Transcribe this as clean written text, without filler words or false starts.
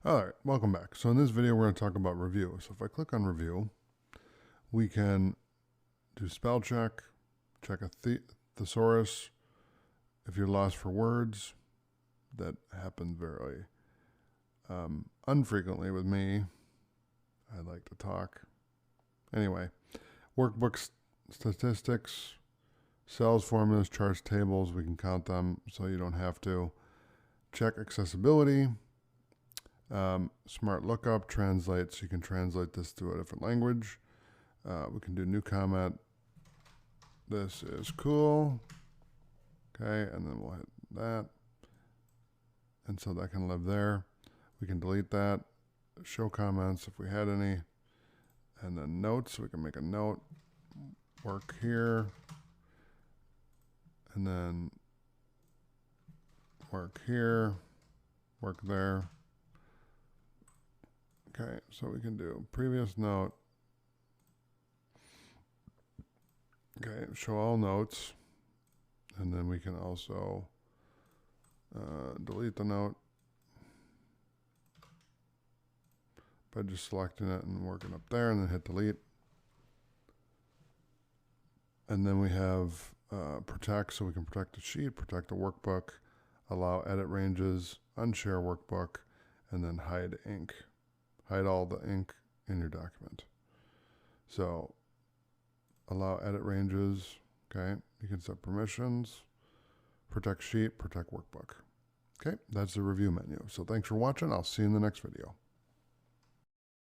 All right, welcome back. So in this video, we're going to talk about review. So if I click on review, we can do spell check, check a thesaurus. If you're lost for words, that happens very unfrequently with me. I like to talk. Anyway, workbook statistics, cells, formulas, charts, tables. We can count them so you don't have to. Check accessibility. Smart lookup, translate, so you can translate this to a different language. We can do new comment. This is cool. Okay, and then we'll hit that. And so that can live there. We can delete that. Show comments if we had any. And then notes, we can make a note. Work here. And then work here. Work there. Okay, so we can do previous note. Okay, show all notes. And then we can also delete the note by just selecting it and working up there, and then hit delete. And then we have protect, so we can protect the sheet, protect the workbook, allow edit ranges, unshare workbook, and then hide ink. Hide all the ink in your document. So allow edit ranges. Okay, you can set permissions, protect sheet, protect workbook. Okay, that's the review menu. So thanks for watching. I'll see you in the next video.